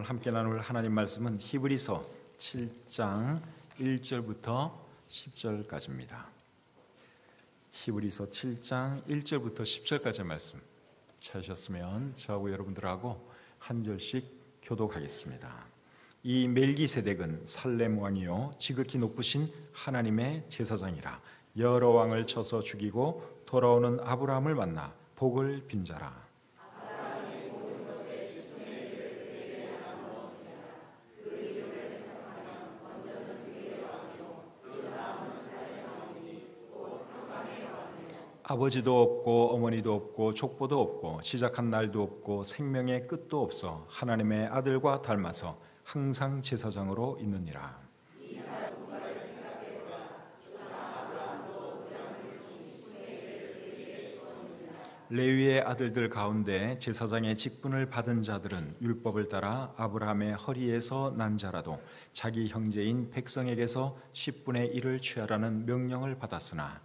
오늘 함께 나눌 하나님 말씀은 히브리서 7장 1절부터 10절까지입니다. 히브리서 7장 1절부터 10절까지의 말씀 찾으셨으면 저하고 여러분들하고 한 절씩 교독하겠습니다. 이 멜기세덱은 살렘 왕이요 지극히 높으신 하나님의 제사장이라. 여러 왕을 쳐서 죽이고 돌아오는 아브라함을 만나 복을 빈 자라. 아버지도 없고 어머니도 없고 족보도 없고 시작한 날도 없고 생명의 끝도 없어 하나님의 아들과 닮아서 항상 제사장으로 있느니라. 레위의 아들들 가운데 제사장의 직분을 받은 자들은 율법을 따라 아브라함의 허리에서 난 자라도 자기 형제인 백성에게서 10분의 1을 취하라는 명령을 받았으나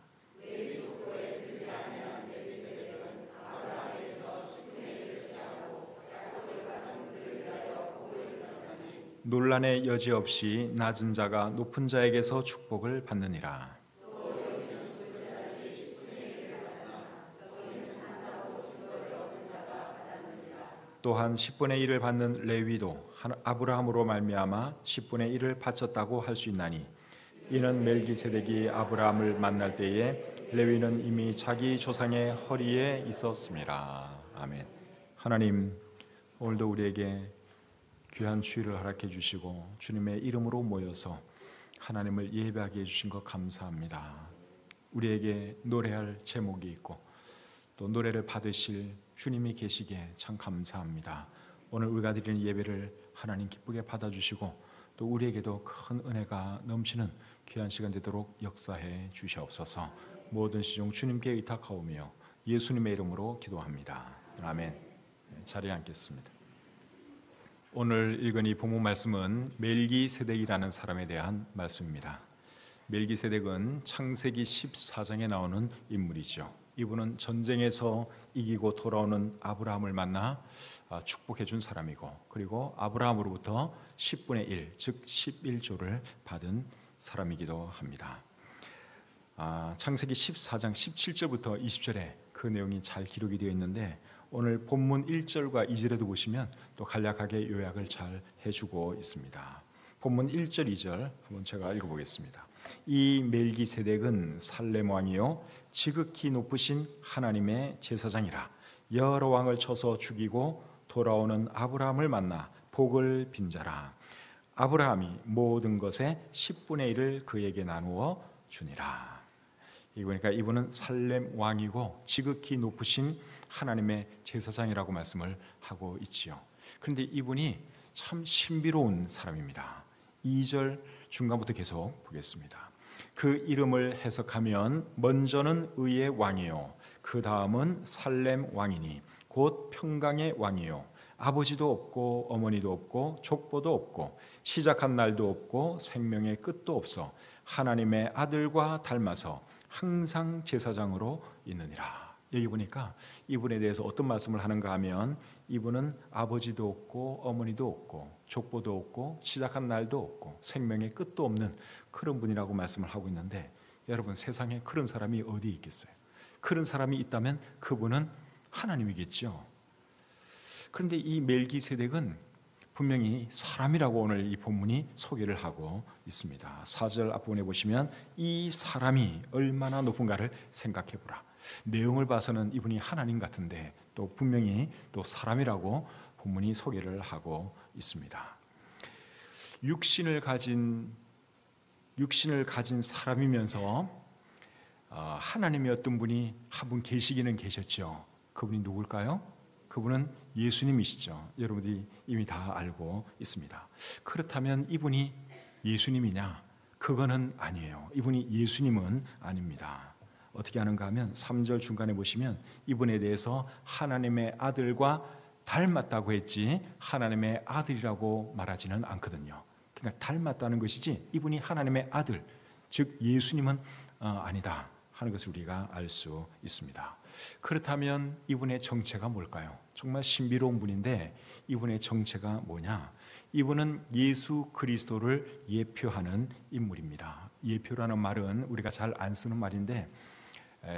논란의 여지 없이 낮은 자가 높은 자에게서 축복을 받느니라. 또한 10분의 1을 받는 레위도 아브라함으로 말미암아 10분의 1을 바쳤다고 할 수 있나니 이는 멜기세덱이 아브라함을 만날 때에 레위는 이미 자기 조상의 허리에 있었습니다. 아멘. 하나님, 오늘도 우리에게 귀한 주일을 허락해 주시고 주님의 이름으로 모여서 하나님을 예배하게 해주신 것 감사합니다. 우리에게 노래할 제목이 있고 또 노래를 받으실 주님이 계시기에 참 감사합니다. 오늘 우리가 드리는 예배를 하나님 기쁘게 받아주시고 또 우리에게도 큰 은혜가 넘치는 귀한 시간 되도록 역사해 주시옵소서. 모든 시종 주님께 의탁하오며 예수님의 이름으로 기도합니다. 아멘. 자리에 앉겠습니다. 오늘 읽은 이 본문 말씀은 멜기세덱이라는 사람에 대한 말씀입니다. 멜기세덱은 창세기 14장에 나오는 인물이죠. 이분은 전쟁에서 이기고 돌아오는 아브라함을 만나 축복해 준 사람이고, 그리고 아브라함으로부터 10분의 1, 즉 11조를 받은 사람이기도 합니다. 창세기 14장 17절부터 20절에 그 내용이 잘 기록이 되어 있는데 오늘 본문 1절과 2절에도 보시면 또 간략하게 요약을 잘 해주고 있습니다. 본문 1절, 2절 한번 제가 읽어보겠습니다. 이 멜기세덱은 살렘 왕이요 지극히 높으신 하나님의 제사장이라. 여러 왕을 쳐서 죽이고 돌아오는 아브라함을 만나 복을 빈 자라. 아브라함이 모든 것의 10분의 1을 그에게 나누어 주니라. 그러니까 이분은 살렘 왕이고 지극히 높으신 하나님의 제사장이라고 말씀을 하고 있지요. 그런데 이분이 참 신비로운 사람입니다. 2절 중간부터 계속 보겠습니다. 그 이름을 해석하면 먼저는 의의 왕이요 그 다음은 살렘 왕이니 곧 평강의 왕이요 아버지도 없고 어머니도 없고 족보도 없고 시작한 날도 없고 생명의 끝도 없어 하나님의 아들과 닮아서 항상 제사장으로 있느니라. 여기 보니까 이분에 대해서 어떤 말씀을 하는가 하면 이분은 아버지도 없고 어머니도 없고 족보도 없고 시작한 날도 없고 생명의 끝도 없는 그런 분이라고 말씀을 하고 있는데, 여러분 세상에 그런 사람이 어디 있겠어요? 그런 사람이 있다면 그분은 하나님이겠죠. 그런데 이 멜기세덱은 분명히 사람이라고 오늘 이 본문이 소개를 하고 있습니다. 4절 앞부분에 보시면 이 사람이 얼마나 높은가를 생각해 보라. 내용을 봐서는 이분이 하나님 같은데 또 분명히 또 사람이라고 본문이 소개를 하고 있습니다. 육신을 가진 사람이면서 하나님의 어떤 분이 한 분 계시기는 계셨죠. 그분이 누굴까요? 그분은 예수님이시죠. 여러분들이 이미 다 알고 있습니다. 그렇다면 이분이 예수님이냐? 그거는 아니에요. 이분이 예수님은 아닙니다. 어떻게 하는가 하면 3절 중간에 보시면 이분에 대해서 하나님의 아들과 닮았다고 했지 하나님의 아들이라고 말하지는 않거든요. 그러니까 닮았다는 것이지 이분이 하나님의 아들, 즉 예수님은 아니다 하는 것을 우리가 알 수 있습니다. 그렇다면 이분의 정체가 뭘까요? 정말 신비로운 분인데 이분의 정체가 뭐냐? 이분은 예수 그리스도를 예표하는 인물입니다. 예표라는 말은 우리가 잘 안 쓰는 말인데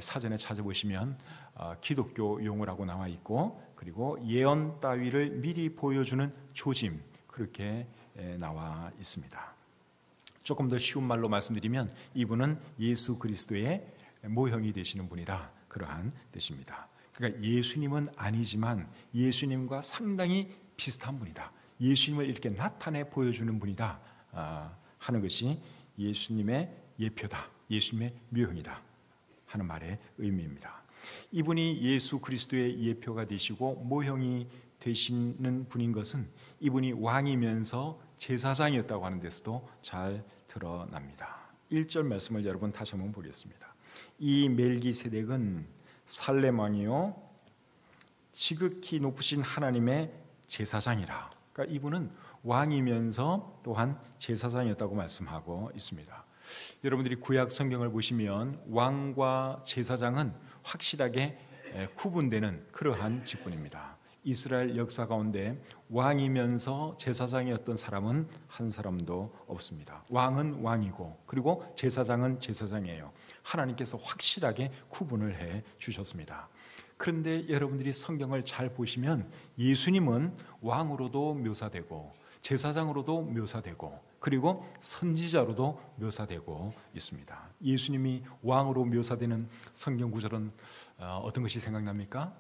사전에 찾아보시면 기독교 용어라고 나와 있고, 그리고 예언 따위를 미리 보여주는 조짐, 그렇게 나와 있습니다. 조금 더 쉬운 말로 말씀드리면 이분은 예수 그리스도의 모형이 되시는 분이다, 그러한 뜻입니다. 그러니까 예수님은 아니지만 예수님과 상당히 비슷한 분이다, 예수님을 이렇게 나타내 보여주는 분이다 하는 것이 예수님의 예표다, 예수님의 묘형이다 하는 말의 의미입니다. 이분이 예수 그리스도의 예표가 되시고 모형이 되시는 분인 것은 이분이 왕이면서 제사장이었다고 하는 데서도 잘 드러납니다. 1절 말씀을 여러분 다시 한번 보겠습니다. 이 멜기세덱은 살렘 왕이요 지극히 높으신 하나님의 제사장이라. 그러니까 이분은 왕이면서 또한 제사장이었다고 말씀하고 있습니다. 여러분들이 구약 성경을 보시면 왕과 제사장은 확실하게 구분되는 그러한 직분입니다. 이스라엘 역사 가운데 왕이면서 제사장이었던 사람은 한 사람도 없습니다. 왕은 왕이고 그리고 제사장은 제사장이에요. 하나님께서 확실하게 구분을 해 주셨습니다. 그런데 여러분들이 성경을 잘 보시면 예수님은 왕으로도 묘사되고 제사장으로도 묘사되고 그리고 선지자로도 묘사되고 있습니다. 예수님이 왕으로 묘사되는 성경 구절은 어떤 것이 생각납니까?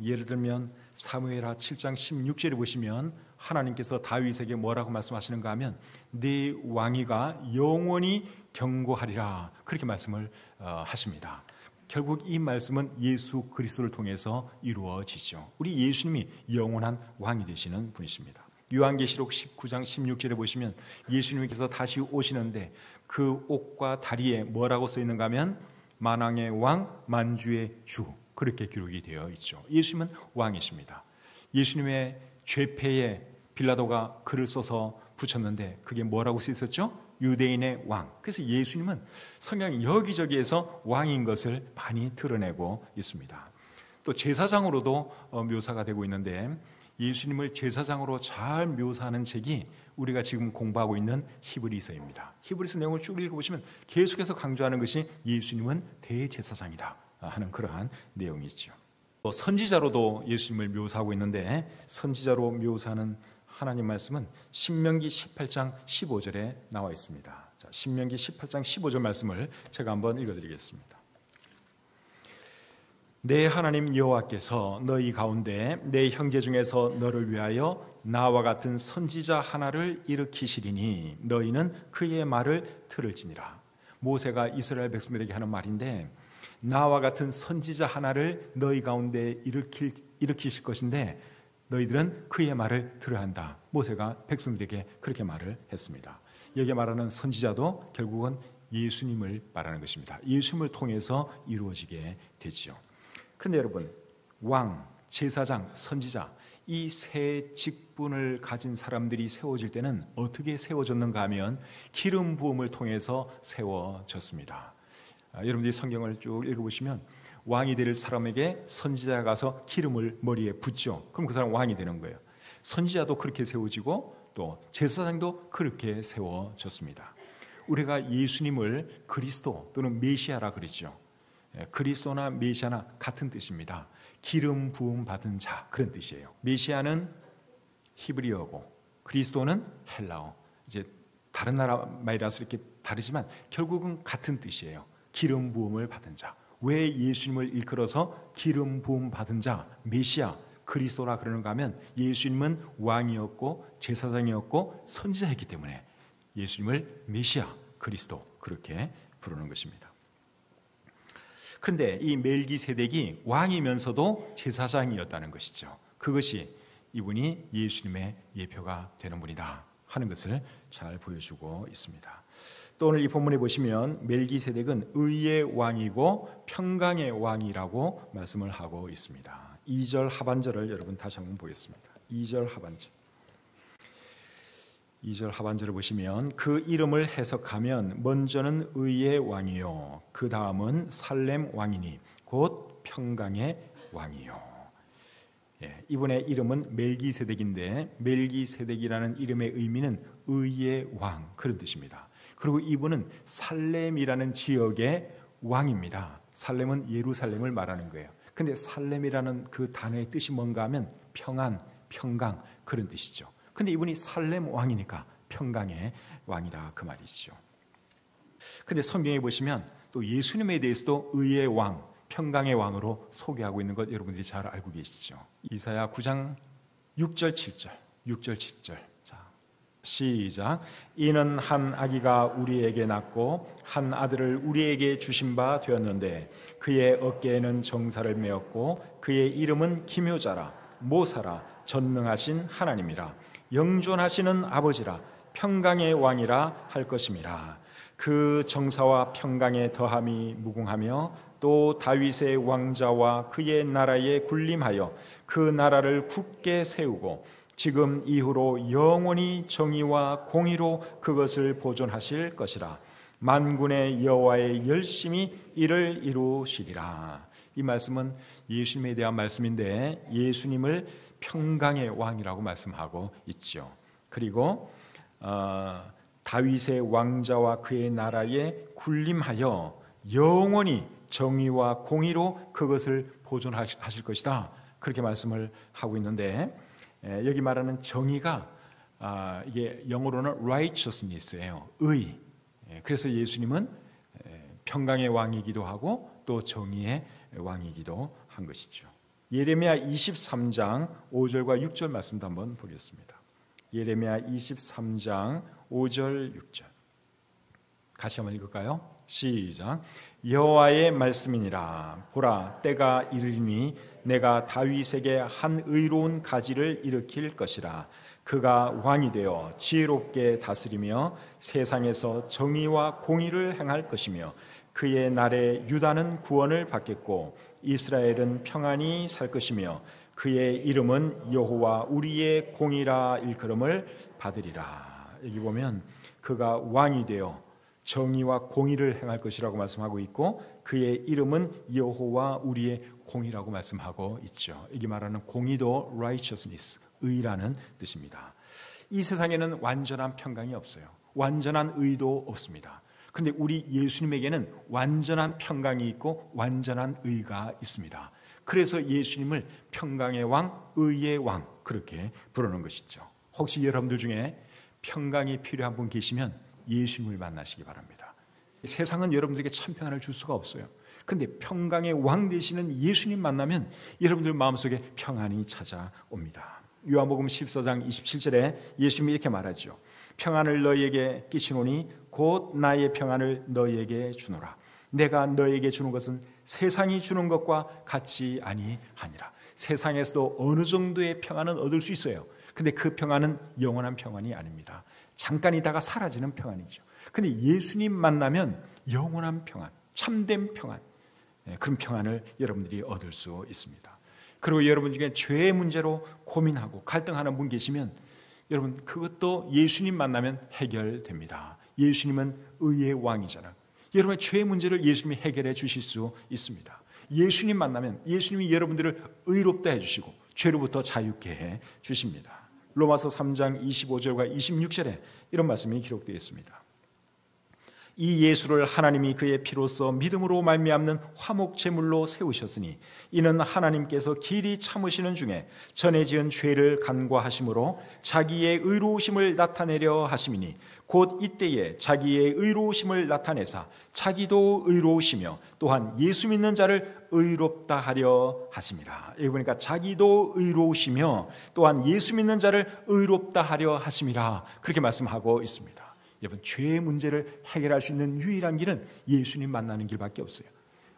예를 들면 사무엘하 7장 16절에 보시면 하나님께서 다윗에게 뭐라고 말씀하시는가 하면 네 왕위가 영원히 경고하리라, 그렇게 말씀을 하십니다. 결국 이 말씀은 예수 그리스도를 통해서 이루어지죠. 우리 예수님이 영원한 왕이 되시는 분이십니다. 요한계시록 19장 16절에 보시면 예수님께서 다시 오시는데 그 옷과 다리에 뭐라고 써 있는가 하면 만왕의 왕 만주의 주, 그렇게 기록이 되어 있죠. 예수님은 왕이십니다. 예수님의 죄패에 빌라도가 글을 써서 붙였는데 그게 뭐라고 써 있었죠? 유대인의 왕. 그래서 예수님은 성경 여기저기에서 왕인 것을 많이 드러내고 있습니다. 또 제사장으로도 묘사가 되고 있는데 예수님을 제사장으로 잘 묘사하는 책이 우리가 지금 공부하고 있는 히브리서입니다. 히브리서 내용을 쭉 읽어보시면 계속해서 강조하는 것이 예수님은 대제사장이다 하는 그러한 내용이 있죠. 선지자로도 예수님을 묘사하고 있는데 선지자로 묘사하는 하나님 말씀은 신명기 18장 15절에 나와 있습니다. 자, 신명기 18장 15절 말씀을 제가 한번 읽어드리겠습니다. 내 하나님 여호와께서 너희 가운데 내 형제 중에서 너를 위하여 나와 같은 선지자 하나를 일으키시리니 너희는 그의 말을 들을지니라. 모세가 이스라엘 백성들에게 하는 말인데 나와 같은 선지자 하나를 너희 가운데 일으키실 것인데 너희들은 그의 말을 들어야 한다. 모세가 백성들에게 그렇게 말을 했습니다. 여기 말하는 선지자도 결국은 예수님을 말하는 것입니다. 예수님을 통해서 이루어지게 되지요. 그런데 여러분, 왕, 제사장, 선지자 이 세 직분을 가진 사람들이 세워질 때는 어떻게 세워졌는가 하면 기름 부음을 통해서 세워졌습니다. 여러분들이 성경을 쭉 읽어보시면 왕이 될 사람에게 선지자가 가서 기름을 머리에 붓죠. 그럼 그 사람 왕이 되는 거예요. 선지자도 그렇게 세워지고 또 제사장도 그렇게 세워졌습니다. 우리가 예수님을 그리스도 또는 메시아라 그랬죠. 그리스도나 메시아나 같은 뜻입니다. 기름 부음 받은 자, 그런 뜻이에요. 메시아는 히브리어고 그리스도는 헬라어. 이제 다른 나라 말이라서 이렇게 다르지만 결국은 같은 뜻이에요. 기름 부음을 받은 자. 왜 예수님을 일컬어서 기름 부음 받은 자, 메시아, 그리스도라 그러는가 하면 예수님은 왕이었고 제사장이었고 선지자였기 때문에 예수님을 메시아, 그리스도 그렇게 부르는 것입니다. 그런데 이 멜기세덱이 왕이면서도 제사장이었다는 것이죠. 그것이 이분이 예수님의 예표가 되는 분이다 하는 것을 잘 보여주고 있습니다. 또 오늘 이 본문에 보시면 멜기세덱은 의의 왕이고 평강의 왕이라고 말씀을 하고 있습니다. 2절 하반절을 여러분 다시 한번 보겠습니다. 2절 하반절. 2절 하반절을 보시면 그 이름을 해석하면 먼저는 의의 왕이요 그 다음은 살렘 왕이니 곧 평강의 왕이요. 이분의 이름은 멜기세덱인데 멜기세덱이라는 이름의 의미는 의의 왕, 그런 뜻입니다. 그리고 이분은 살렘이라는 지역의 왕입니다. 살렘은 예루살렘을 말하는 거예요. 근데 살렘이라는 그 단어의 뜻이 뭔가 하면 평안, 평강, 그런 뜻이죠. 근데 이분이 살렘 왕이니까 평강의 왕이다, 그 말이죠. 근데 성경에 보시면 또 예수님에 대해서도 의의 왕, 평강의 왕으로 소개하고 있는 것 여러분들이 잘 알고 계시죠. 이사야 9장 6절 7절. 자, 시작. 이는 한 아기가 우리에게 낳고 한 아들을 우리에게 주신 바 되었는데 그의 어깨에는 정사를 메었고 그의 이름은 기묘자라 모사라 전능하신 하나님이라 영존하시는 아버지라 평강의 왕이라 할 것임이라. 그 정사와 평강의 더함이 무궁하며 또 다윗의 왕자와 그의 나라에 군림하여 그 나라를 굳게 세우고 지금 이후로 영원히 정의와 공의로 그것을 보존하실 것이라. 만군의 여호와의 열심히 이를 이루시리라. 이 말씀은 예수님에 대한 말씀인데 예수님을 평강의 왕이라고 말씀하고 있죠. 그리고 다윗의 왕자와 그의 나라에 군림하여 영원히 정의와 공의로 그것을 보존하실 것이다, 그렇게 말씀을 하고 있는데 여기 말하는 정의가 이게 영어로는 righteousness예요. 의. 그래서 예수님은 평강의 왕이기도 하고 또 정의의 왕이기도 한 것이죠. 예레미야 23장 5절과 6절 말씀도 한번 보겠습니다. 예레미야 23장 5절 6절 같이 한번 읽을까요? 시작. 여호와의 말씀이니라. 보라, 때가 이르리니 내가 다윗에게 한 의로운 가지를 일으킬 것이라. 그가 왕이 되어 지혜롭게 다스리며 세상에서 정의와 공의를 행할 것이며 그의 날에 유다는 구원을 받겠고 이스라엘은 평안히 살 것이며 그의 이름은 여호와 우리의 공의라 일컬음을 받으리라. 여기 보면 그가 왕이 되어 정의와 공의를 행할 것이라고 말씀하고 있고 그의 이름은 여호와 우리의 공의라고 말씀하고 있죠. 이게 말하는 공의도 righteousness, 의라는 뜻입니다. 이 세상에는 완전한 평강이 없어요. 완전한 의도 없습니다. 그런데 우리 예수님에게는 완전한 평강이 있고 완전한 의가 있습니다. 그래서 예수님을 평강의 왕, 의의 왕, 그렇게 부르는 것이죠. 혹시 여러분들 중에 평강이 필요한 분 계시면 예수님을 만나시기 바랍니다. 세상은 여러분들에게 참 평안을 줄 수가 없어요. 그런데 평강의 왕 되시는 예수님 만나면 여러분들 마음속에 평안이 찾아옵니다. 요한복음 14장 27절에 예수님이 이렇게 말하죠. 평안을 너희에게 끼치노니 곧 나의 평안을 너희에게 주노라. 내가 너희에게 주는 것은 세상이 주는 것과 같지 아니하니라. 세상에서도 어느 정도의 평안은 얻을 수 있어요. 근데 그 평안은 영원한 평안이 아닙니다. 잠깐 있다가 사라지는 평안이죠. 근데 예수님 만나면 영원한 평안, 참된 평안, 그런 평안을 여러분들이 얻을 수 있습니다. 그리고 여러분 중에 죄의 문제로 고민하고 갈등하는 분 계시면 여러분 그것도 예수님 만나면 해결됩니다. 예수님은 의의 왕이잖아요. 여러분의 죄의 문제를 예수님이 해결해 주실 수 있습니다. 예수님 만나면 예수님이 여러분들을 의롭다 해주시고 죄로부터 자유케 해 주십니다. 로마서 3장 25절과 26절에 이런 말씀이 기록되어 있습니다. 이 예수를 하나님이 그의 피로써 믿음으로 말미암는 화목 제물로 세우셨으니 이는 하나님께서 길이 참으시는 중에 전에 지은 죄를 간과하심으로 자기의 의로우심을 나타내려 하심이니 곧 이때에 자기의 의로우심을 나타내사 자기도 의로우시며 또한 예수 믿는 자를 의롭다 하려 하심이라. 여기 보니까 자기도 의로우시며 또한 예수 믿는 자를 의롭다 하려 하심이라, 그렇게 말씀하고 있습니다. 여러분, 죄의 문제를 해결할 수 있는 유일한 길은 예수님 만나는 길밖에 없어요.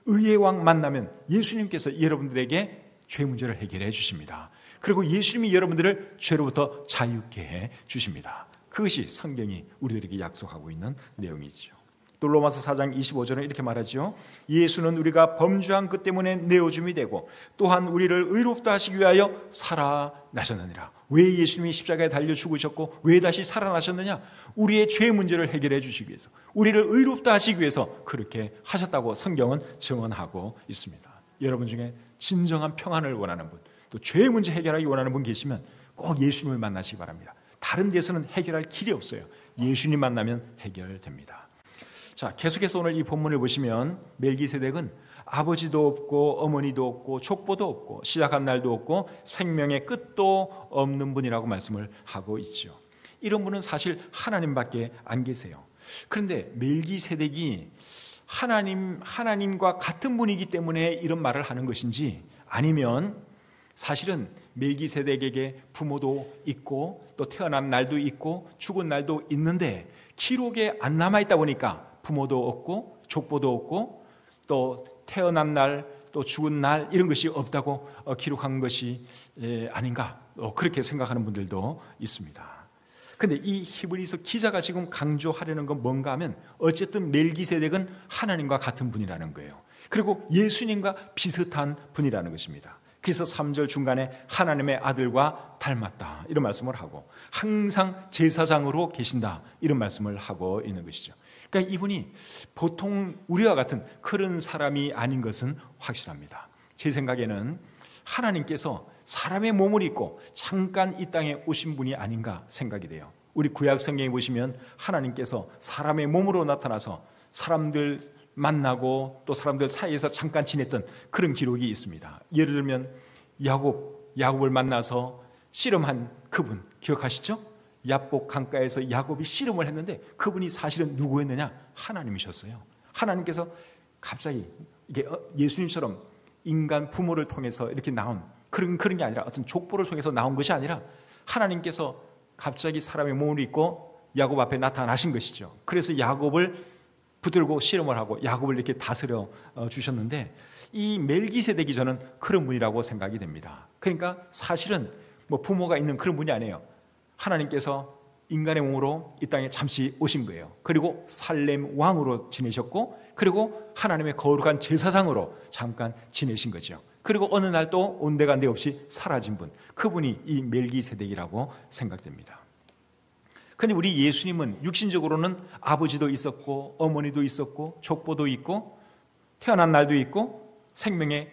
의의 왕 만나면 예수님께서 여러분들에게 죄 문제를 해결해 주십니다. 그리고 예수님이 여러분들을 죄로부터 자유케 해 주십니다. 그것이 성경이 우리들에게 약속하고 있는 내용이죠. 또 로마서 4장 25절은 이렇게 말하죠. 예수는 우리가 범죄한 것 때문에 내어줌이 되고 또한 우리를 의롭다 하시기 위하여 살아나셨느니라. 왜 예수님이 십자가에 달려 죽으셨고 왜 다시 살아나셨느냐? 우리의 죄 문제를 해결해 주시기 위해서, 우리를 의롭다 하시기 위해서 그렇게 하셨다고 성경은 증언하고 있습니다. 여러분 중에 진정한 평안을 원하는 분, 또 또 죄의 문제 해결하기 원하는 분 계시면 꼭 예수님을 만나시기 바랍니다. 다른 데서는 해결할 길이 없어요. 예수님 만나면 해결됩니다. 자, 계속해서 오늘 이 본문을 보시면 멜기세덱은 아버지도 없고 어머니도 없고 족보도 없고 시작한 날도 없고 생명의 끝도 없는 분이라고 말씀을 하고 있죠. 이런 분은 사실 하나님밖에 안 계세요. 그런데 멜기세덱이 하나님과 같은 분이기 때문에 이런 말을 하는 것인지, 아니면 사실은 멜기세덱에게 부모도 있고 또 태어난 날도 있고 죽은 날도 있는데 기록에 안 남아있다 보니까 부모도 없고 족보도 없고 또 태어난 날 또 죽은 날 이런 것이 없다고 기록한 것이 아닌가, 그렇게 생각하는 분들도 있습니다. 그런데 이 히브리서 기자가 지금 강조하려는 건 뭔가 하면 어쨌든 멜기세덱은 하나님과 같은 분이라는 거예요. 그리고 예수님과 비슷한 분이라는 것입니다. 그래서 3절 중간에 하나님의 아들과 닮았다 이런 말씀을 하고 항상 제사장으로 계신다 이런 말씀을 하고 있는 것이죠. 그러니까 이분이 보통 우리와 같은 그런 사람이 아닌 것은 확실합니다. 제 생각에는 하나님께서 사람의 몸을 입고 잠깐 이 땅에 오신 분이 아닌가 생각이 돼요. 우리 구약 성경에 보시면 하나님께서 사람의 몸으로 나타나서 사람들 만나고 또 사람들 사이에서 잠깐 지냈던 그런 기록이 있습니다. 예를 들면 야곱을 만나서 씨름한 그분 기억하시죠? 야복 강가에서 야곱이 씨름을 했는데 그분이 사실은 누구였느냐? 하나님이셨어요. 하나님께서 갑자기 이게 예수님처럼 인간 부모를 통해서 이렇게 나온 그런 게 아니라 어떤 족보를 통해서 나온 것이 아니라 하나님께서 갑자기 사람의 몸을 입고 야곱 앞에 나타나신 것이죠. 그래서 야곱을 붙들고 씨름을 하고 야곱을 이렇게 다스려 주셨는데 이 멜기세덱이 저는 그런 분이라고 생각이 됩니다. 그러니까 사실은 뭐 부모가 있는 그런 분이 아니에요. 하나님께서 인간의 몸으로 이 땅에 잠시 오신 거예요. 그리고 살렘 왕으로 지내셨고 그리고 하나님의 거룩한 제사장으로 잠깐 지내신 거죠. 그리고 어느 날 또 온데간데 없이 사라진 분, 그분이 이 멜기세덱이라고 생각됩니다. 그런데 우리 예수님은 육신적으로는 아버지도 있었고 어머니도 있었고 족보도 있고 태어난 날도 있고 생명의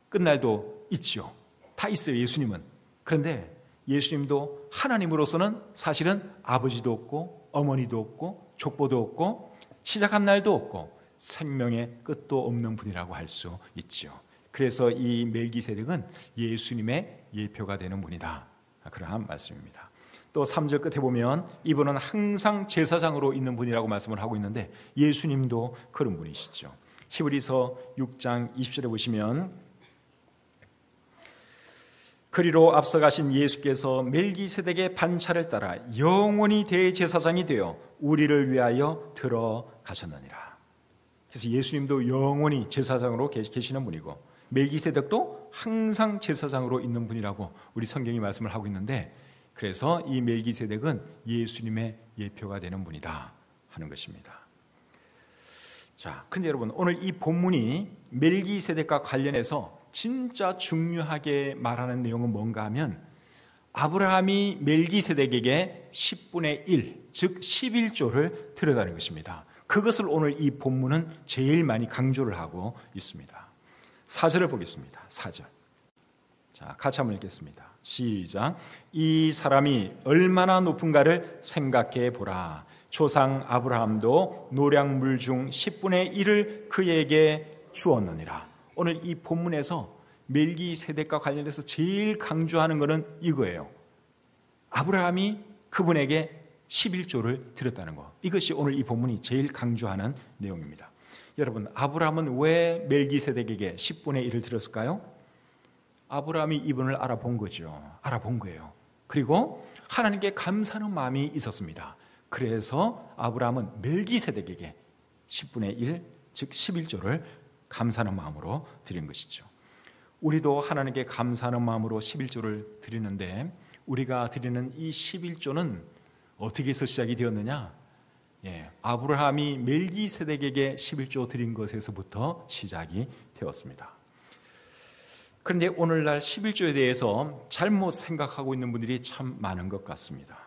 끝날도 있죠. 다 있어요, 예수님은. 그런데 예수님도 하나님으로서는 사실은 아버지도 없고 어머니도 없고 족보도 없고 시작한 날도 없고 생명의 끝도 없는 분이라고 할 수 있죠. 그래서 이 멜기세덱은 예수님의 예표가 되는 분이다, 그러한 말씀입니다. 또 3절 끝에 보면 이분은 항상 제사장으로 있는 분이라고 말씀을 하고 있는데 예수님도 그런 분이시죠. 히브리서 6장 20절에 보시면 그리로 앞서가신 예수께서 멜기세덱의 반차를 따라 영원히 대제사장이 되어 우리를 위하여 들어가셨느니라. 그래서 예수님도 영원히 제사장으로 계시는 분이고 멜기세덱도 항상 제사장으로 있는 분이라고 우리 성경이 말씀을 하고 있는데, 그래서 이 멜기세덱은 예수님의 예표가 되는 분이다 하는 것입니다. 자, 근데 여러분 오늘 이 본문이 멜기세덱과 관련해서 진짜 중요하게 말하는 내용은 뭔가 하면 아브라함이 멜기세덱에게 10분의 1, 즉 11조를 드렸다는 것입니다. 그것을 오늘 이 본문은 제일 많이 강조를 하고 있습니다. 4절을 보겠습니다. 4절. 자, 같이 한번 읽겠습니다. 시작. 이 사람이 얼마나 높은가를 생각해 보라. 조상 아브라함도 노량물 중 10분의 1을 그에게 주었느니라. 오늘 이 본문에서 멜기세덱과 관련해서 제일 강조하는 것은 이거예요. 아브라함이 그분에게 11조를 드렸다는 것. 이것이 오늘 이 본문이 제일 강조하는 내용입니다. 여러분, 아브라함은 왜 멜기세덱에게 10분의 1을 드렸을까요? 아브라함이 이분을 알아본 거죠. 알아본 거예요. 그리고 하나님께 감사하는 마음이 있었습니다. 그래서 아브라함은 멜기세덱에게 10분의 1, 즉 11조를 감사하는 마음으로 드린 것이죠. 우리도 하나님께 감사하는 마음으로 11조를 드리는데 우리가 드리는 이 11조는 어떻게 해서 시작이 되었느냐? 아브라함이 멜기세덱에게 11조 드린 것에서부터 시작이 되었습니다. 그런데 오늘날 11조에 대해서 잘못 생각하고 있는 분들이 참 많은 것 같습니다.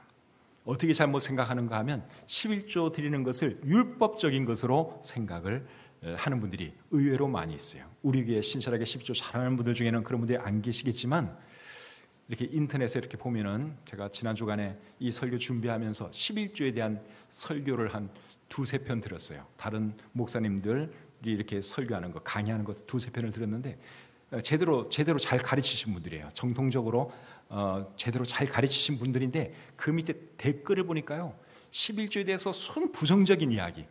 어떻게 잘못 생각하는가 하면 11조 드리는 것을 율법적인 것으로 생각을 하는 분들이 의외로 많이 있어요. 우리 교회 신실하게 11조 잘하는 분들 중에는 그런 분들이 안 계시겠지만 이렇게 인터넷에 이렇게 보면은 제가 지난 주간에 이 설교 준비하면서 11조에 대한 설교를 한 두세 편 들었어요. 다른 목사님들이 이렇게 설교하는 거, 강의하는 거 두세 편을 들었는데 제대로 잘 가르치신 분들이에요. 정통적으로 제대로 잘 가르치신 분들인데 그 밑에 댓글을 보니까요, 11조에 대해서 손 부정적인 이야기,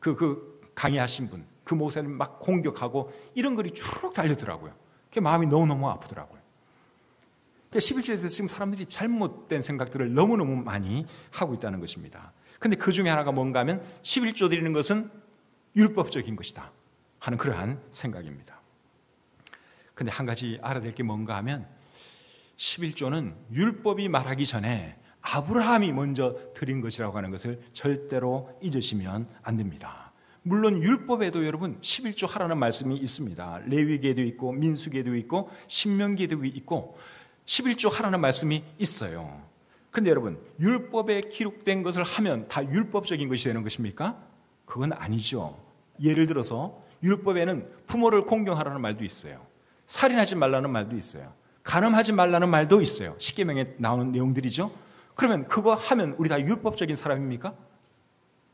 그 강의하신 분, 그 목사님 막 공격하고 이런 글이 쭉 달리더라고요. 그게 마음이 너무너무 아프더라고요. 그러니까 11조에 대해서 지금 사람들이 잘못된 생각들을 너무너무 많이 하고 있다는 것입니다. 근데 그 중에 하나가 뭔가 하면 11조 드리는 것은 율법적인 것이다 하는 그러한 생각입니다. 근데 한 가지 알아야 될 게 뭔가 하면 11조는 율법이 말하기 전에 아브라함이 먼저 드린 것이라고 하는 것을 절대로 잊으시면 안 됩니다. 물론 율법에도 여러분 11조 하라는 말씀이 있습니다. 레위기에도 있고 민수기에도 있고 신명기에도 있고 11조 하라는 말씀이 있어요. 그런데 여러분, 율법에 기록된 것을 하면 다 율법적인 것이 되는 것입니까? 그건 아니죠. 예를 들어서 율법에는 부모를 공경하라는 말도 있어요. 살인하지 말라는 말도 있어요. 간음하지 말라는 말도 있어요. 십계명에 나오는 내용들이죠. 그러면 그거 하면 우리 다 율법적인 사람입니까?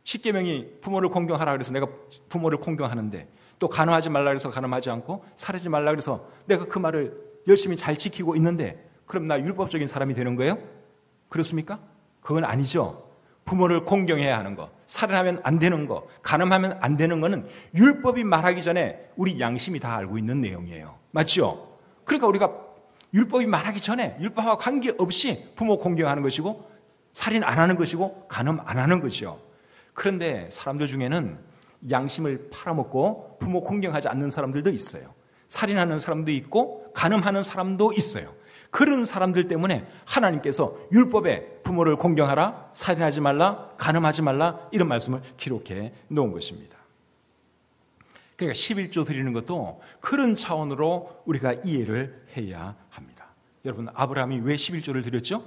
십계명이 부모를 공경하라 그래서 내가 부모를 공경하는데, 또 간음하지 말라 그래서 간음하지 않고 살인하지 말라 그래서 내가 그 말을 열심히 잘 지키고 있는데, 그럼 나 율법적인 사람이 되는 거예요? 그렇습니까? 그건 아니죠. 부모를 공경해야 하는 거, 살인하면 안 되는 거, 간음하면 안 되는 거는 율법이 말하기 전에 우리 양심이 다 알고 있는 내용이에요. 맞죠? 그러니까 우리가 율법이 말하기 전에 율법과 관계없이 부모 공경하는 것이고, 살인 안 하는 것이고, 간음 안 하는 거죠. 그런데 사람들 중에는 양심을 팔아먹고 부모 공경하지 않는 사람들도 있어요. 살인하는 사람도 있고 간음하는 사람도 있어요. 그런 사람들 때문에 하나님께서 율법에 부모를 공경하라, 살인하지 말라, 간음하지 말라 이런 말씀을 기록해 놓은 것입니다. 그러니까 11조 드리는 것도 그런 차원으로 우리가 이해를 해야 합니다. 여러분, 아브라함이 왜 11조를 드렸죠?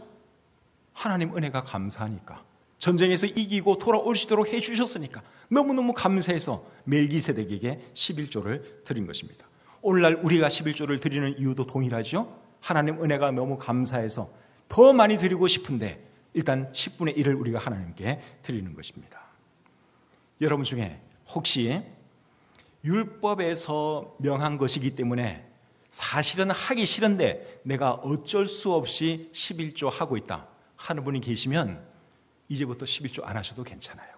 하나님 은혜가 감사하니까, 전쟁에서 이기고 돌아올 수 있도록 해주셨으니까 너무너무 감사해서 멜기세덱에게 11조를 드린 것입니다. 오늘날 우리가 11조를 드리는 이유도 동일하죠. 하나님 은혜가 너무 감사해서 더 많이 드리고 싶은데 일단 10분의 1을 우리가 하나님께 드리는 것입니다. 여러분 중에 혹시 율법에서 명한 것이기 때문에 사실은 하기 싫은데 내가 어쩔 수 없이 11조 하고 있다 하는 분이 계시면 이제부터 11조 안 하셔도 괜찮아요.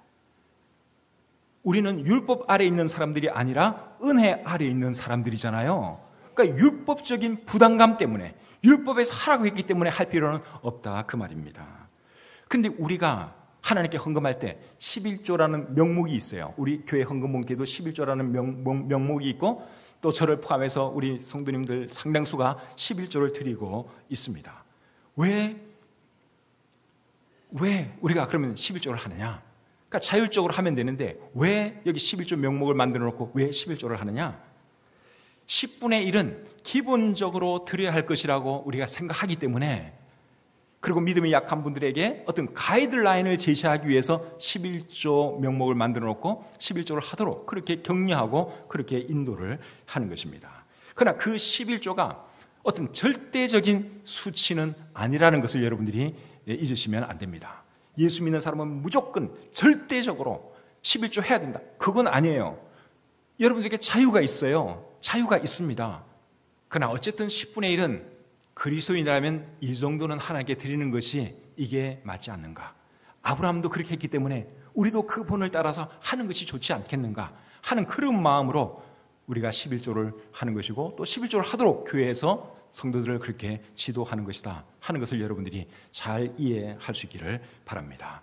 우리는 율법 아래에 있는 사람들이 아니라 은혜 아래에 있는 사람들이잖아요. 그러니까 율법적인 부담감 때문에, 율법에서 하라고 했기 때문에 할 필요는 없다 그 말입니다. 근데 우리가 하나님께 헌금할 때 11조라는 명목이 있어요. 우리 교회 헌금본께도 11조라는 명목이 있고, 또 저를 포함해서 우리 성도님들 상당수가 11조를 드리고 있습니다. 왜 우리가 그러면 11조를 하느냐? 그러니까 자율적으로 하면 되는데 왜 여기 11조 명목을 만들어 놓고 왜 11조를 하느냐? 10분의 1은 기본적으로 드려야 할 것이라고 우리가 생각하기 때문에, 그리고 믿음이 약한 분들에게 어떤 가이드라인을 제시하기 위해서 11조 명목을 만들어 놓고 11조를 하도록 그렇게 격려하고 그렇게 인도를 하는 것입니다. 그러나 그 11조가 어떤 절대적인 수치는 아니라는 것을 여러분들이 잊으시면 안 됩니다. 예수 믿는 사람은 무조건 절대적으로 11조 해야 된다, 그건 아니에요. 여러분들에게 자유가 있어요. 자유가 있습니다. 그러나 어쨌든 10분의 1은 그리스도인이라면 이 정도는 하나님께 드리는 것이 이게 맞지 않는가? 아브라함도 그렇게 했기 때문에 우리도 그 본을 따라서 하는 것이 좋지 않겠는가 하는 그런 마음으로 우리가 11조를 하는 것이고, 또 11조를 하도록 교회에서 성도들을 그렇게 지도하는 것이다 하는 것을 여러분들이 잘 이해할 수 있기를 바랍니다.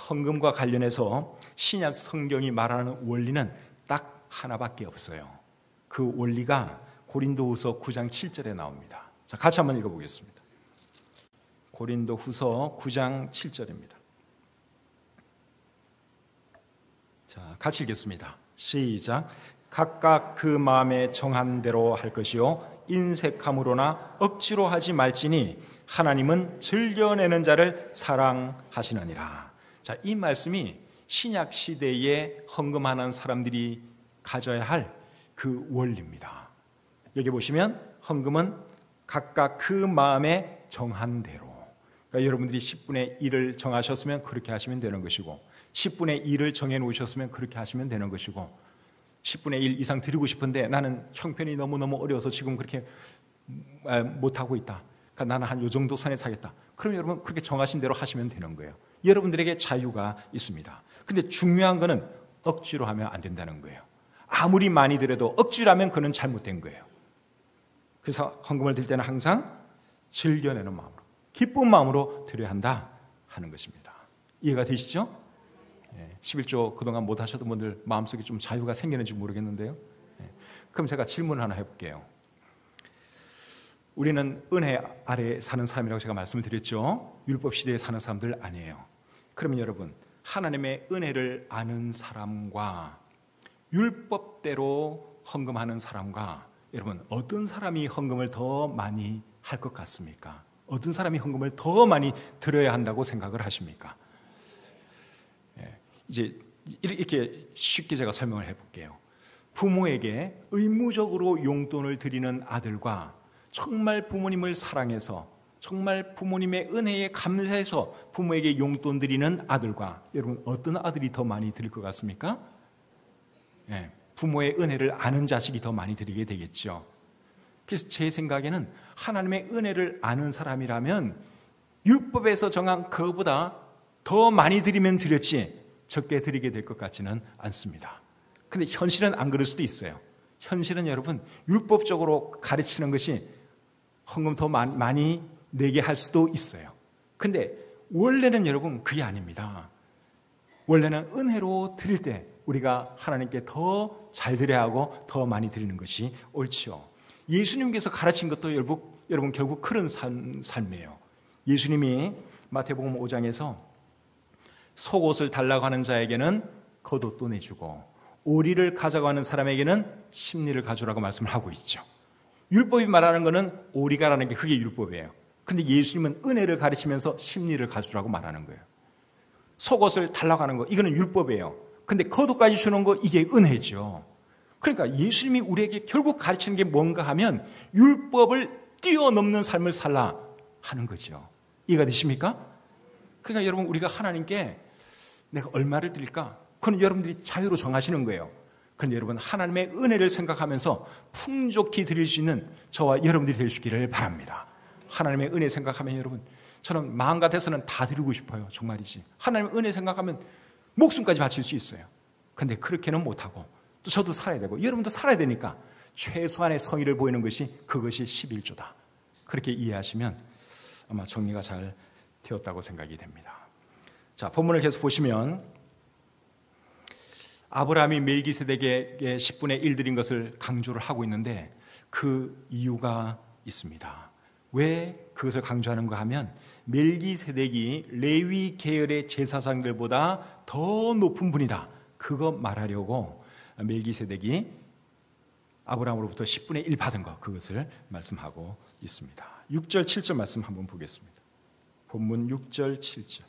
헌금과 관련해서 신약 성경이 말하는 원리는 딱 하나밖에 없어요. 그 원리가 고린도후서 9장 7절에 나옵니다. 자, 같이 한번 읽어보겠습니다. 고린도후서 9장 7절입니다. 자, 같이 읽겠습니다. 시작. 각각 그 마음에 정한 대로 할 것이요 인색함으로나 억지로 하지 말지니 하나님은 즐겨내는 자를 사랑하시느니라. 자, 이 말씀이 신약 시대에 헌금하는 사람들이 가져야 할 그 원리입니다. 여기 보시면 헌금은 각각 그 마음에 정한 대로, 그러니까 여러분들이 10분의 1을 정하셨으면 그렇게 하시면 되는 것이고, 10분의 1을 정해 놓으셨으면 그렇게 하시면 되는 것이고, 10분의 1 이상 드리고 싶은데 나는 형편이 너무너무 어려워서 지금 그렇게 못하고 있다, 그러니까 나는 한 요 정도 선에 사겠다, 그럼 여러분 그렇게 정하신 대로 하시면 되는 거예요. 여러분들에게 자유가 있습니다. 근데 중요한 거는 억지로 하면 안 된다는 거예요. 아무리 많이 드려도 억지로 하면 그는 잘못된 거예요. 그래서 헌금을 드릴 때는 항상 즐겨내는 마음으로, 기쁜 마음으로 드려야 한다 하는 것입니다. 이해가 되시죠? 11조 그동안 못 하셨던 분들 마음속에 좀 자유가 생기는지 모르겠는데요. 그럼 제가 질문을 하나 해볼게요. 우리는 은혜 아래에 사는 사람이라고 제가 말씀을 드렸죠. 율법 시대에 사는 사람들 아니에요. 그러면 여러분, 하나님의 은혜를 아는 사람과 율법대로 헌금하는 사람과, 여러분 어떤 사람이 헌금을 더 많이 할 것 같습니까? 어떤 사람이 헌금을 더 많이 드려야 한다고 생각을 하십니까? 이제 이렇게 쉽게 제가 설명을 해볼게요. 부모에게 의무적으로 용돈을 드리는 아들과 정말 부모님을 사랑해서 정말 부모님의 은혜에 감사해서 부모에게 용돈 드리는 아들과, 여러분 어떤 아들이 더 많이 드릴 것 같습니까? 부모의 은혜를 아는 자식이 더 많이 드리게 되겠죠. 그래서 제 생각에는 하나님의 은혜를 아는 사람이라면 율법에서 정한 그거보다 더 많이 드리면 드렸지 적게 드리게 될 것 같지는 않습니다. 근데 현실은 안 그럴 수도 있어요. 현실은 여러분 율법적으로 가르치는 것이 헌금 더 많이 내게 할 수도 있어요. 근데 원래는 여러분 그게 아닙니다. 원래는 은혜로 드릴 때 우리가 하나님께 더 잘 드려야 하고 더 많이 드리는 것이 옳지요. 예수님께서 가르친 것도 여러분 결국 그런 삶이에요. 예수님이 마태복음 5장에서 속옷을 달라고 하는 자에게는 겉옷도 내주고 오리를 가져가는 사람에게는 십리를 가져라고 말씀을 하고 있죠. 율법이 말하는 것은 오리가라는 게 그게 율법이에요. 근데 예수님은 은혜를 가르치면서 십리를 가져라고 말하는 거예요. 속옷을 달라고 하는 거, 이거는 율법이에요. 근데 겉옷까지 주는 거, 이게 은혜죠. 그러니까 예수님이 우리에게 결국 가르치는 게 뭔가 하면 율법을 뛰어넘는 삶을 살라 하는 거죠. 이해가 되십니까? 그러니까 여러분 우리가 하나님께 내가 얼마를 드릴까? 그건 여러분들이 자유로 정하시는 거예요. 그런데 여러분 하나님의 은혜를 생각하면서 풍족히 드릴 수 있는 저와 여러분들이 될 수 있기를 바랍니다. 하나님의 은혜 생각하면 여러분, 저는 마음 같아서는 다 드리고 싶어요. 정말이지. 하나님의 은혜 생각하면 목숨까지 바칠 수 있어요. 근데 그렇게는 못하고 또 저도 살아야 되고 여러분도 살아야 되니까 최소한의 성의를 보이는 것이, 그것이 11조다. 그렇게 이해하시면 아마 정리가 잘 되었다고 생각이 됩니다. 자, 본문을 계속 보시면 아브라함이 멜기세덱에게 10분의 1 드린 것을 강조를 하고 있는데 그 이유가 있습니다. 왜 그것을 강조하는가 하면 멜기세덱이 레위 계열의 제사장들보다 더 높은 분이다, 그거 말하려고 멜기세덱이 아브라함으로부터 10분의 1 받은 것, 그것을 말씀하고 있습니다. 6절 7절 말씀 한번 보겠습니다. 본문 6절 7절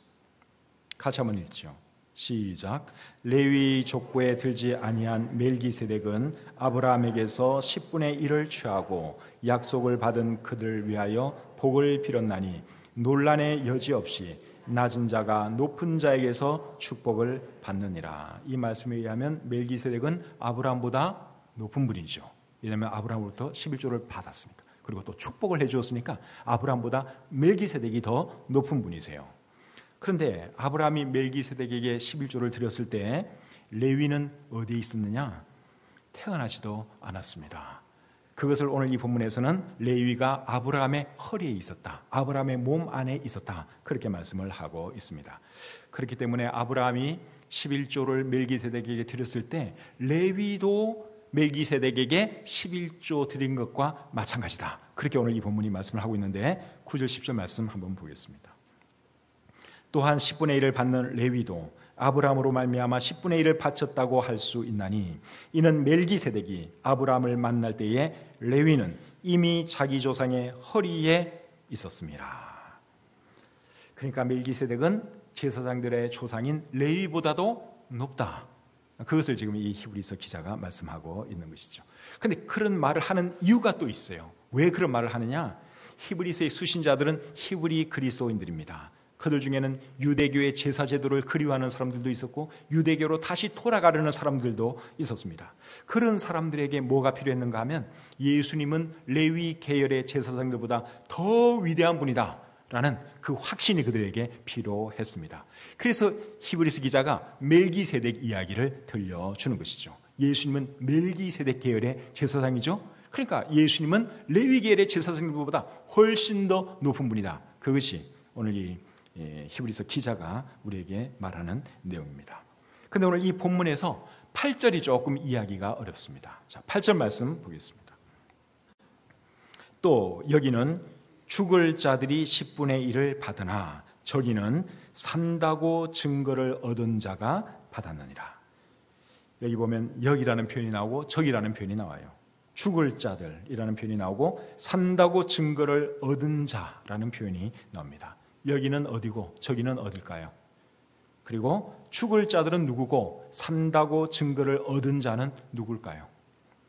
같이 한번 읽죠. 시작. 레위 족보에 들지 아니한 멜기세덱은 아브라함에게서 10분의 1을 취하고 약속을 받은 그들 위하여 복을 빌었나니 논란의 여지 없이 낮은 자가 높은 자에게서 축복을 받느니라. 이 말씀에 의하면 멜기세덱은 아브라함보다 높은 분이죠. 왜냐하면 아브라함으로부터 11조를 받았으니까, 그리고 또 축복을 해주었으니까 아브라함보다 멜기세덱이 더 높은 분이세요. 그런데 아브라함이 멜기세덱에게 11조를 드렸을 때 레위는 어디에 있었느냐? 태어나지도 않았습니다. 그것을 오늘 이 본문에서는 레위가 아브라함의 허리에 있었다, 아브라함의 몸 안에 있었다, 그렇게 말씀을 하고 있습니다. 그렇기 때문에 아브라함이 11조를 멜기세덱에게 드렸을 때 레위도 멜기세덱에게 11조 드린 것과 마찬가지다, 그렇게 오늘 이 본문이 말씀을 하고 있는데 9절 10절 말씀 한번 보겠습니다. 또한 10분의 1을 받는 레위도 아브라함으로 말미암아 10분의 1을 바쳤다고 할 수 있나니 이는 멜기세덱이 아브라함을 만날 때에 레위는 이미 자기 조상의 허리에 있었습니다. 그러니까 멜기세덱은 제사장들의 조상인 레위보다도 높다, 그것을 지금 이 히브리서 기자가 말씀하고 있는 것이죠. 그런데 그런 말을 하는 이유가 또 있어요. 왜 그런 말을 하느냐? 히브리서의 수신자들은 히브리 그리스도인들입니다. 그들 중에는 유대교의 제사 제도를 그리워하는 사람들도 있었고 유대교로 다시 돌아가려는 사람들도 있었습니다. 그런 사람들에게 뭐가 필요했는가 하면 예수님은 레위 계열의 제사장들보다 더 위대한 분이다 라는 그 확신이 그들에게 필요했습니다. 그래서 히브리서 기자가 멜기세덱 이야기를 들려주는 것이죠. 예수님은 멜기세덱 계열의 제사장이죠. 그러니까 예수님은 레위 계열의 제사장들보다 훨씬 더 높은 분이다. 그것이 오늘 이 히브리서 기자가 우리에게 말하는 내용입니다. 그런데 오늘 이 본문에서 8절이 조금 이야기가 어렵습니다. 자, 8절 말씀 보겠습니다. 또 여기는 죽을 자들이 10분의 1을 받으나 저기는 산다고 증거를 얻은 자가 받았느니라. 여기 보면 여기라는 표현이 나오고 저기라는 표현이 나와요. 죽을 자들이라는 표현이 나오고 산다고 증거를 얻은 자라는 표현이 나옵니다. 여기는 어디고 저기는 어딜까요? 그리고 죽을 자들은 누구고 산다고 증거를 얻은 자는 누굴까요?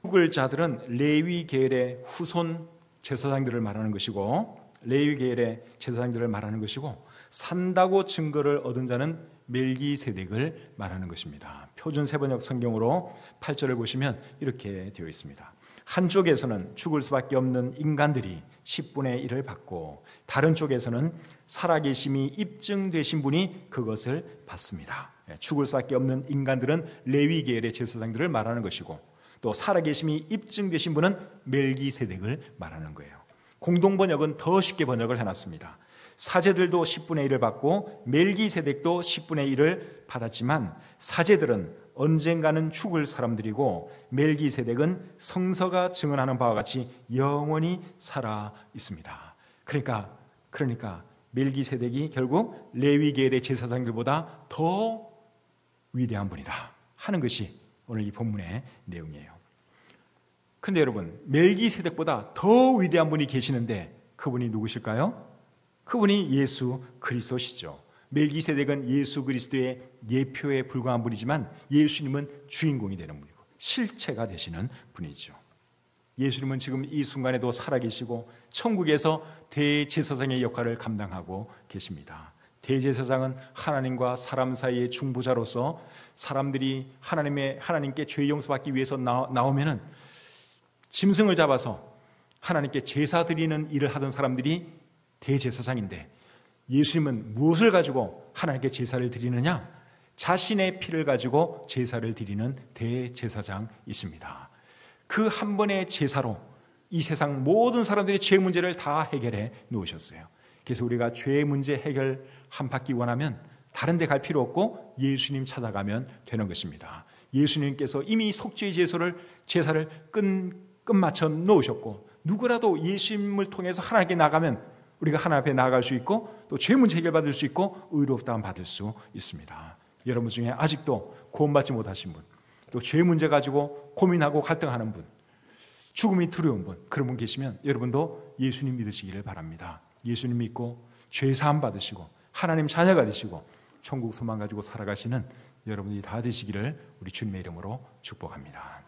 죽을 자들은 레위 계열의 후손 제사장들을 말하는 것이고 레위 계열의 제사장들을 말하는 것이고 산다고 증거를 얻은 자는 멜기세덱을 말하는 것입니다. 표준 세번역 성경으로 8절을 보시면 이렇게 되어 있습니다. 한쪽에서는 죽을 수밖에 없는 인간들이 10분의 1을 받고 다른 쪽에서는 살아계심이 입증되신 분이 그것을 받습니다. 죽을 수밖에 없는 인간들은 레위 계열의 제사장들을 말하는 것이고 또 살아계심이 입증되신 분은 멜기세덱을 말하는 거예요. 공동번역은 더 쉽게 번역을 해놨습니다. 사제들도 10분의 1을 받고 멜기세덱도 10분의 1을 받았지만 사제들은 언젠가는 죽을 사람들이고 멜기세덱은 성서가 증언하는 바와 같이 영원히 살아 있습니다. 그러니까 멜기세덱이 결국 레위 계열의 제사장들보다 더 위대한 분이다 하는 것이 오늘 이 본문의 내용이에요. 그런데 여러분, 멜기세덱보다 더 위대한 분이 계시는데 그분이 누구실까요? 그분이 예수 그리스도시죠. 멜기세덱은 예수 그리스도의 예표에 불과한 분이지만 예수님은 주인공이 되는 분이고 실체가 되시는 분이죠. 예수님은 지금 이 순간에도 살아계시고 천국에서 대제사장의 역할을 감당하고 계십니다. 대제사장은 하나님과 사람 사이의 중보자로서 사람들이 하나님께 죄 용서받기 위해서 나오면은 짐승을 잡아서 하나님께 제사 드리는 일을 하던 사람들이 대제사장인데 예수님은 무엇을 가지고 하나님께 제사를 드리느냐? 자신의 피를 가지고 제사를 드리는 대제사장이십니다. 그 한 번의 제사로 이 세상 모든 사람들의 죄 문제를 다 해결해 놓으셨어요. 그래서 우리가 죄 문제 해결 한 바퀴 원하면 다른 데 갈 필요 없고 예수님 찾아가면 되는 것입니다. 예수님께서 이미 속죄의 제사를 끝마쳐 놓으셨고 누구라도 예수님을 통해서 하나님께 나가면 우리가 하나님 앞에 나아갈 수 있고 또 죄 문제 해결받을 수 있고 의롭다함 받을 수 있습니다. 여러분 중에 아직도 구원받지 못하신 분, 또 죄 문제 가지고 고민하고 갈등하는 분, 죽음이 두려운 분, 그런 분 계시면 여러분도 예수님 믿으시기를 바랍니다. 예수님 믿고 죄 사함 받으시고 하나님 자녀가 되시고 천국 소망 가지고 살아가시는 여러분이 다 되시기를 우리 주님의 이름으로 축복합니다.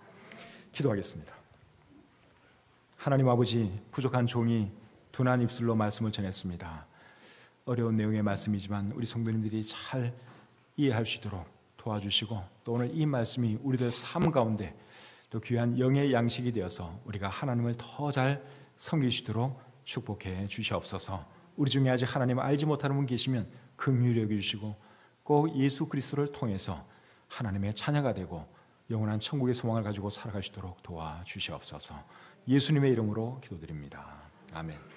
기도하겠습니다. 하나님 아버지, 부족한 종이 둔한 입술로 말씀을 전했습니다. 어려운 내용의 말씀이지만 우리 성도님들이 잘 이해할 수 있도록 도와주시고 또 오늘 이 말씀이 우리들 삶 가운데 또 귀한 영의 양식이 되어서 우리가 하나님을 더 잘 섬길 수 있도록 축복해 주시옵소서. 우리 중에 아직 하나님을 알지 못하는 분 계시면 긍휼히 여겨주시고 꼭 예수 그리스도를 통해서 하나님의 자녀가 되고 영원한 천국의 소망을 가지고 살아갈 수 있도록 도와주시옵소서. 예수님의 이름으로 기도드립니다. 아멘.